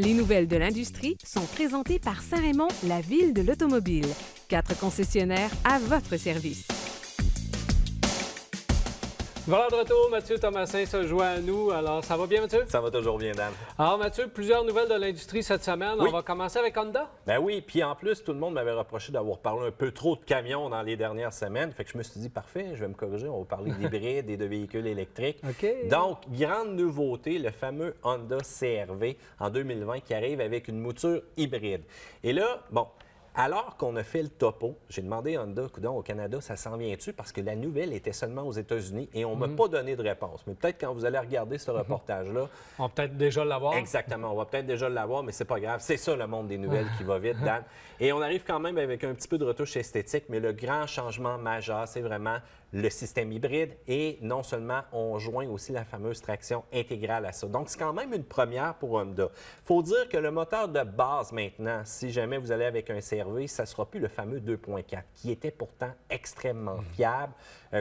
Les nouvelles de l'industrie sont présentées par Saint-Raymond, la ville de l'automobile. 4 concessionnaires à votre service. Voilà de retour, Mathieu Thomasin se joint à nous. Alors, ça va bien, Mathieu? Ça va toujours bien, Dan. Alors, Mathieu, plusieurs nouvelles de l'industrie cette semaine. Oui. On va commencer avec Honda. Ben oui, puis en plus, tout le monde m'avait reproché d'avoir parlé un peu trop de camions dans les dernières semaines. Fait que je me suis dit, parfait, je vais me corriger, on va parler d'hybrides et de véhicules électriques. OK. Donc, grande nouveauté, le fameux Honda CR-V en 2020 qui arrive avec une mouture hybride. Et là, bon, alors qu'on a fait le topo, j'ai demandé à Honda, coudonc, au Canada, ça s'en vient-tu? Parce que la nouvelle était seulement aux États-Unis et on ne m'a pas donné de réponse. Mais peut-être quand vous allez regarder ce reportage-là... On va peut-être déjà l'avoir. Exactement, on va peut-être déjà l'avoir, mais c'est pas grave. C'est ça le monde des nouvelles qui va vite, Dan. Et on arrive quand même avec un petit peu de retouche esthétique, mais le grand changement majeur, c'est vraiment le système hybride et non seulement on joint aussi la fameuse traction intégrale à ça. Donc, c'est quand même une première pour Honda. Il faut dire que le moteur de base maintenant, si jamais vous allez avec un CR-V, ça ne sera plus le fameux 2.4 qui était pourtant extrêmement fiable,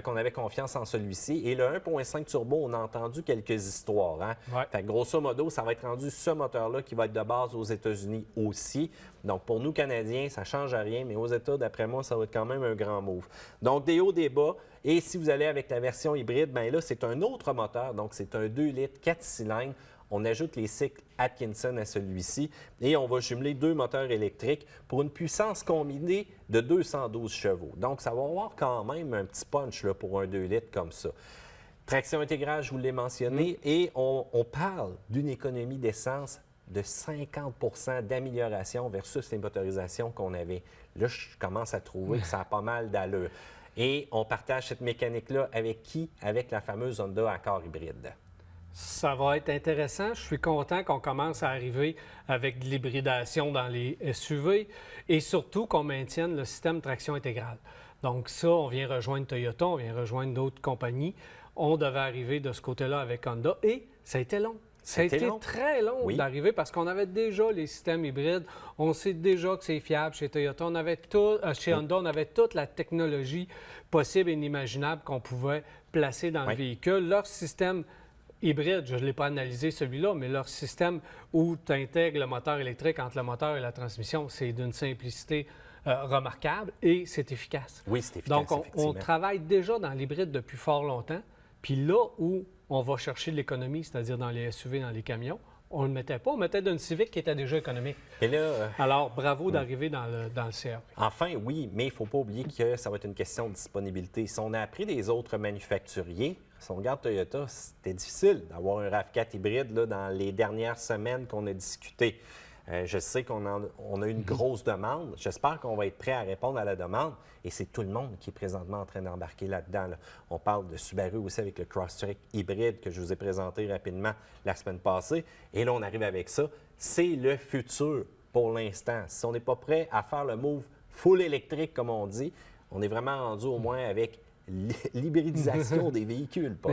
qu'on avait confiance en celui-ci. Et le 1.5 turbo, on a entendu quelques histoires. Hein? Ouais. Fait que grosso modo, ça va être rendu ce moteur-là qui va être de base aux États-Unis aussi. Donc, pour nous, Canadiens, ça ne change rien, mais aux États, d'après moi, ça va être quand même un grand move. Donc, des hauts, des bas. Et si vous allez avec la version hybride, bien là, c'est un autre moteur. Donc, c'est un 2 litres, 4 cylindres. On ajoute les cycles Atkinson à celui-ci et on va jumeler 2 moteurs électriques pour une puissance combinée de 212 chevaux. Donc, ça va avoir quand même un petit punch là, pour un 2 litres comme ça. Traction intégrale, je vous l'ai mentionné, et on parle d'une économie d'essence de 50 d'amélioration versus les motorisations qu'on avait. Là, je commence à trouver que ça a pas mal d'allure. Et on partage cette mécanique-là avec qui? Avec la fameuse Honda Accord hybride. Ça va être intéressant. Je suis content qu'on commence à arriver avec de l'hybridation dans les SUV et surtout qu'on maintienne le système traction intégrale. Donc ça, on vient rejoindre Toyota, on vient rejoindre d'autres compagnies. On devait arriver de ce côté-là avec Honda et ça a été long. Ça a été très long d'arriver parce qu'on avait déjà les systèmes hybrides. On sait déjà que c'est fiable chez Toyota. On avait tout, chez Honda, on avait toute la technologie possible et inimaginable qu'on pouvait placer dans le véhicule. Leur système hybride, je ne l'ai pas analysé celui-là, mais leur système où tu intègres le moteur électrique entre le moteur et la transmission, c'est d'une simplicité remarquable et c'est efficace. Oui, c'est efficace. Donc, on travaille déjà dans l'hybride depuis fort longtemps. Puis là où on va chercher de l'économie, c'est-à-dire dans les SUV, dans les camions, on ne le mettait pas. On mettait d'une Civic qui était déjà économique. Et là, alors, bravo d'arriver dans le CR-V. Enfin, oui, mais il ne faut pas oublier que ça va être une question de disponibilité. Si on a appris des autres manufacturiers, si on regarde Toyota, c'était difficile d'avoir un RAV4 hybride là, dans les dernières semaines qu'on a discuté. Je sais qu'on a une grosse demande. J'espère qu'on va être prêt à répondre à la demande. Et c'est tout le monde qui est présentement en train d'embarquer là-dedans. Là. On parle de Subaru aussi avec le Crosstrek hybride que je vous ai présenté rapidement la semaine passée. Et là, on arrive avec ça. C'est le futur pour l'instant. Si on n'est pas prêt à faire le move full électrique, comme on dit, on est vraiment rendu au moins avec l'hybridisation des véhicules, Paul.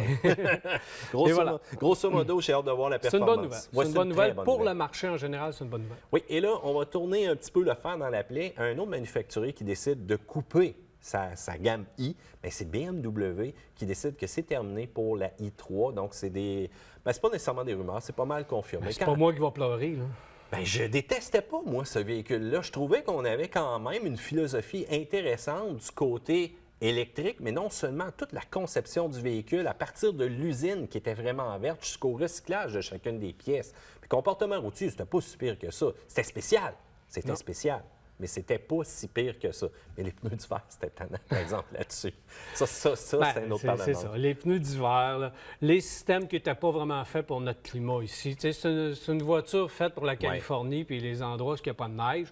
Grosso modo, j'ai hâte de voir la performance. C'est une bonne nouvelle. Ouais, c'est une bonne nouvelle. Pour le marché en général, c'est une bonne nouvelle. Oui, et là, on va tourner un petit peu le fer dans la plaie à un autre manufacturier qui décide de couper sa gamme i. Bien, c'est BMW qui décide que c'est terminé pour la i3. Donc, c'est des... Bien, c'est pas nécessairement des rumeurs, c'est pas mal confirmé. C'est pas moi qui va pleurer, là. Bien, je détestais pas, moi, ce véhicule-là. Je trouvais qu'on avait quand même une philosophie intéressante du côté électrique, mais non seulement toute la conception du véhicule à partir de l'usine qui était vraiment verte jusqu'au recyclage de chacune des pièces. Puis comportement routier, c'était pas si pire que ça. C'était spécial. C'était spécial. Mais c'était pas si pire que ça. Mais les pneus d'hiver, c'était tannant, par exemple, là-dessus. Ça c'est un autre panorama. C'est ça. Les pneus d'hiver, là, les systèmes qui n'étaient pas vraiment faits pour notre climat ici. C'est une voiture faite pour la Californie puis les endroits où il n'y a pas de neige.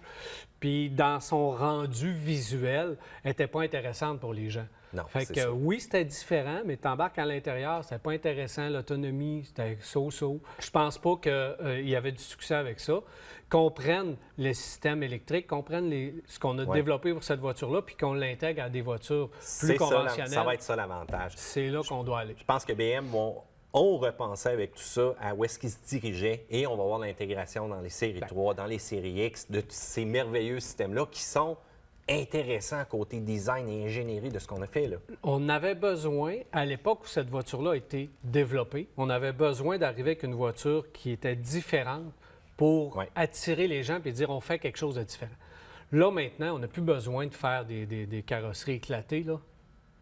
Puis dans son rendu visuel, elle n'était pas intéressante pour les gens. Non, fait que oui, c'était différent, mais t'embarques à l'intérieur, c'était pas intéressant. L'autonomie, c'était so-so. Je pense pas qu'il y avait du succès avec ça. Qu'on prenne les systèmes électriques, qu'on prenne ce qu'on a développé pour cette voiture-là, puis qu'on l'intègre à des voitures plus conventionnelles. Ça va être ça l'avantage. C'est là qu'on doit aller. Je pense que BM ont repensé avec tout ça à où est-ce qu'ils se dirigeaient et on va voir l'intégration dans les séries 3, dans les séries X, de ces merveilleux systèmes-là qui sont intéressant côté design et ingénierie de ce qu'on a fait, là. On avait besoin, à l'époque où cette voiture-là a été développée, on avait besoin d'arriver avec une voiture qui était différente pour Ouais. attirer les gens et dire on fait quelque chose de différent. Là, maintenant, on n'a plus besoin de faire des carrosseries éclatées, là.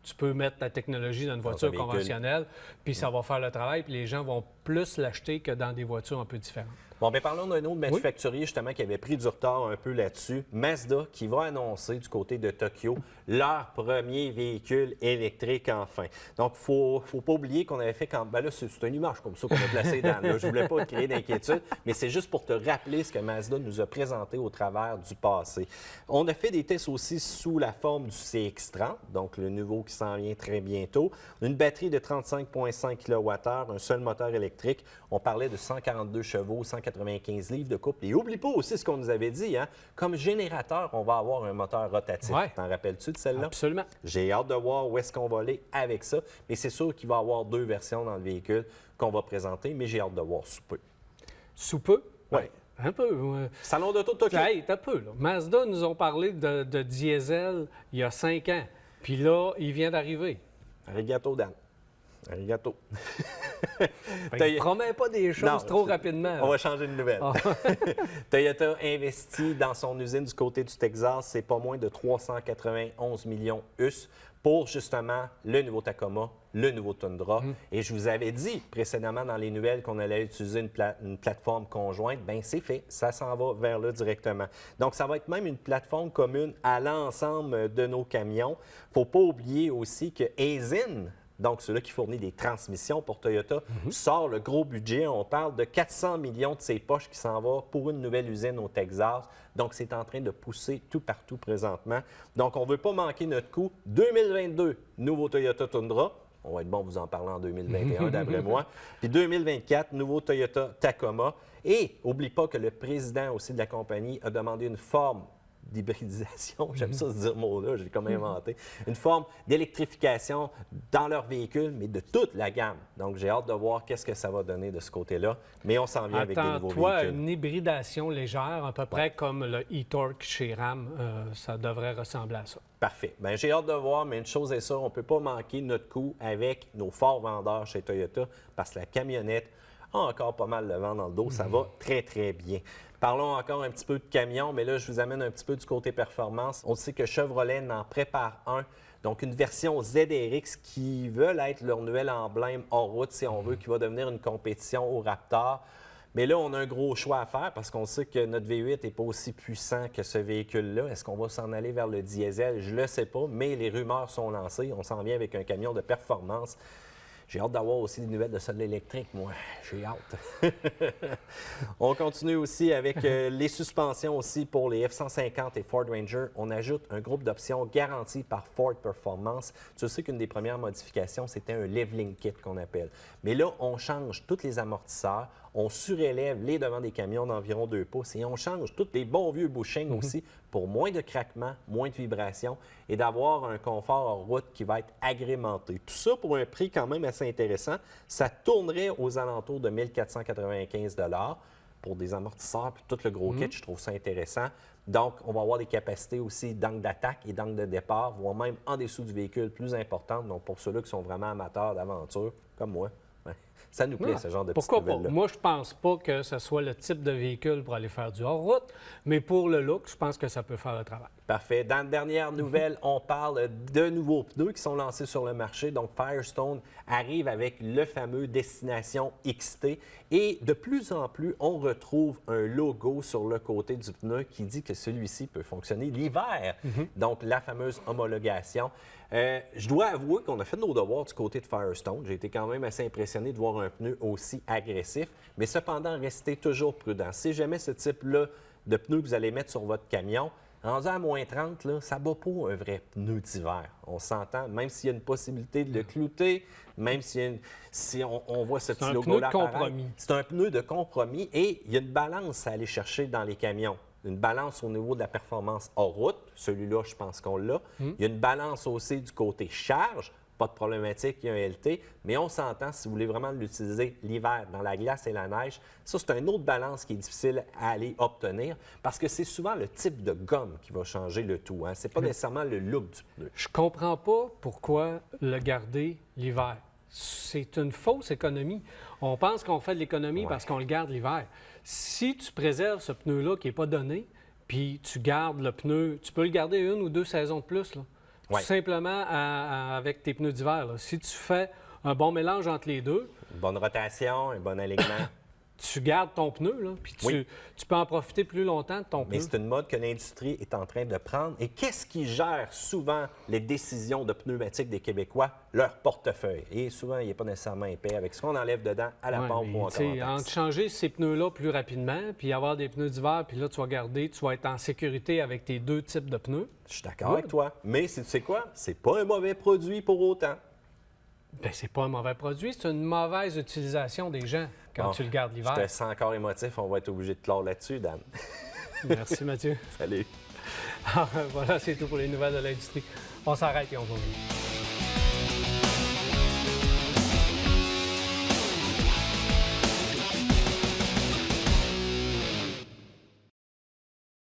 Tu peux mettre la technologie dans une voiture véhicule. conventionnelle, puis ça va faire le travail, puis les gens vont plus l'acheter que dans des voitures un peu différentes. Bon, bien, parlons d'un autre manufacturier, justement, qui avait pris du retard un peu là-dessus. Mazda, qui va annoncer du côté de Tokyo leur premier véhicule électrique enfin. Donc, il ne faut pas oublier qu'on avait fait quand. Ben là, c'est une image comme ça qu'on a placée dans. Là. Je ne voulais pas te créer d'inquiétude, mais c'est juste pour te rappeler ce que Mazda nous a présenté au travers du passé. On a fait des tests aussi sous la forme du CX-30, donc le nouveau qui s'en vient très bientôt. Une batterie de 35,5 kWh, un seul moteur électrique. On parlait de 142 chevaux, 195 livres de couple. Et oublie pas aussi ce qu'on nous avait dit, hein? Comme générateur, on va avoir un moteur rotatif. Ouais. T'en rappelles-tu de celle-là? Absolument. J'ai hâte de voir où est-ce qu'on va aller avec ça. Mais c'est sûr qu'il va y avoir 2 versions dans le véhicule qu'on va présenter, mais j'ai hâte de voir sous peu. Sous peu? Oui. Un peu. Salon d'auto de Tokyo. Hey, t'as peu, là. Mazda nous ont parlé de diesel il y a 5 ans. Puis là, il vient d'arriver. Arigato, Dan. Arigato. Il ne promet pas des choses Non, trop rapidement. On va changer de nouvelle. Ah. Toyota investit dans son usine du côté du Texas, c'est pas moins de 391 millions US pour justement le nouveau Tacoma, le nouveau Tundra. Et je vous avais dit précédemment dans les nouvelles qu'on allait utiliser une plateforme conjointe. Bien, c'est fait. Ça s'en va vers là directement. Donc, ça va être même une plateforme commune à l'ensemble de nos camions. Il ne faut pas oublier aussi que Aisin, donc celui qui fournit des transmissions pour Toyota, sort le gros budget. On parle de 400 millions de ses poches qui s'en va pour une nouvelle usine au Texas. Donc, c'est en train de pousser tout partout présentement. Donc, on ne veut pas manquer notre coup. 2022, nouveau Toyota Tundra. On va être bon vous en parler en 2021, d'après moi. Puis 2024, nouveau Toyota Tacoma. Et n'oublie pas que le président aussi de la compagnie a demandé une forme d'hybridisation, j'aime ça ce dire mot-là, j'ai comme inventé, une forme d'électrification dans leurs véhicules, mais de toute la gamme. Donc, j'ai hâte de voir qu'est-ce que ça va donner de ce côté-là, mais on s'en vient avec des nouveaux Attends-toi véhicules. une hybridation légère, à peu près comme le e-Torque chez Ram. Ça devrait ressembler à ça. Parfait. Bien, j'ai hâte de voir, mais une chose est sûre, on ne peut pas manquer notre coup avec nos forts vendeurs chez Toyota, parce que la camionnette a encore pas mal le vent dans le dos. Ça va très, très bien. Parlons encore un petit peu de camion, mais là, je vous amène un petit peu du côté performance. On sait que Chevrolet en prépare un, donc une version ZRX qui veut être leur nouvel emblème hors route, si on veut, qui va devenir une compétition au Raptor. Mais là, on a un gros choix à faire parce qu'on sait que notre V8 n'est pas aussi puissant que ce véhicule-là. Est-ce qu'on va s'en aller vers le diesel? Je ne le sais pas, mais les rumeurs sont lancées. On s'en vient avec un camion de performance. J'ai hâte d'avoir aussi des nouvelles de sol électrique, moi. J'ai hâte. On continue aussi avec les suspensions aussi pour les F-150 et Ford Ranger. On ajoute un groupe d'options garanties par Ford Performance. Tu sais qu'une des premières modifications, c'était un leveling kit qu'on appelle. Mais là, on change tous les amortisseurs. On surélève les devants des camions d'environ 2 pouces et on change tous les bons vieux bushings aussi pour moins de craquements, moins de vibrations et d'avoir un confort en route qui va être agrémenté. Tout ça pour un prix quand même assez intéressant. Ça tournerait aux alentours de 1 495 $ pour des amortisseurs puis tout le gros kit. Je trouve ça intéressant. Donc, on va avoir des capacités aussi d'angle d'attaque et d'angle de départ, voire même en dessous du véhicule plus importantes. Donc, pour ceux-là qui sont vraiment amateurs d'aventure, comme moi, ça nous plaît, ce genre de petites Pourquoi pas? nouvelles-là. Moi, je pense pas que ce soit le type de véhicule pour aller faire du hors-route, mais pour le look, je pense que ça peut faire le travail. Parfait. Dans la dernière nouvelle, on parle de nouveaux pneus qui sont lancés sur le marché. Donc, Firestone arrive avec le fameux Destination XT. Et de plus en plus, on retrouve un logo sur le côté du pneu qui dit que celui-ci peut fonctionner l'hiver. Donc, la fameuse homologation. Je dois avouer qu'on a fait nos devoirs du côté de Firestone. J'ai été quand même assez impressionné de voir un pneu aussi agressif. Mais cependant, restez toujours prudent. Si jamais ce type-là de pneu que vous allez mettre sur votre camion, rendu à moins 30, là, ça ne bat pas un vrai pneu d'hiver. On s'entend, même s'il y a une possibilité de le clouter, même si on voit ce petit logo-là apparaître. C'est un pneu de compromis et il y a une balance à aller chercher dans les camions. Une balance au niveau de la performance hors route. Celui-là, je pense qu'on l'a. Il y a une balance aussi du côté charge. Pas de problématique, il y a un LT, mais on s'entend si vous voulez vraiment l'utiliser l'hiver dans la glace et la neige. Ça, c'est une autre balance qui est difficile à aller obtenir parce que c'est souvent le type de gomme qui va changer le tout. Hein? Ce n'est pas nécessairement le look du pneu. Je comprends pas pourquoi le garder l'hiver. c'est une fausse économie. On pense qu'on fait de l'économie parce qu'on le garde l'hiver. Si tu préserves ce pneu-là qui n'est pas donné, puis tu gardes le pneu, tu peux le garder 1 ou 2 saisons de plus, là. Ouais. Tout simplement avec tes pneus d'hiver. Là. Si tu fais un bon mélange entre les deux, Une bonne rotation, un bon alignement. tu gardes ton pneu, là, puis tu peux en profiter plus longtemps de ton Mais pneu. c'est une mode que l'industrie est en train de prendre. Et qu'est-ce qui gère souvent les décisions de pneumatiques des Québécois? Leur portefeuille. Et souvent, il n'est pas nécessairement épais avec ce qu'on enlève dedans à la Ouais, pompe mais, ou encore tu en sais, taxe. entre changer ces pneus-là plus rapidement, puis avoir des pneus d'hiver, puis là, tu vas garder, tu vas être en sécurité avec tes 2 types de pneus. Je suis d'accord avec toi. Mais tu sais quoi? C'est pas un mauvais produit pour autant. Bien, c'est pas un mauvais produit, c'est une mauvaise utilisation des gens quand Bon, tu le gardes Je l'hiver. te sens encore émotif. On va être obligé de clore là-dessus, Dan. Merci, Mathieu. Salut. Alors, voilà, c'est tout pour les nouvelles de l'industrie. On s'arrête et on va revenir.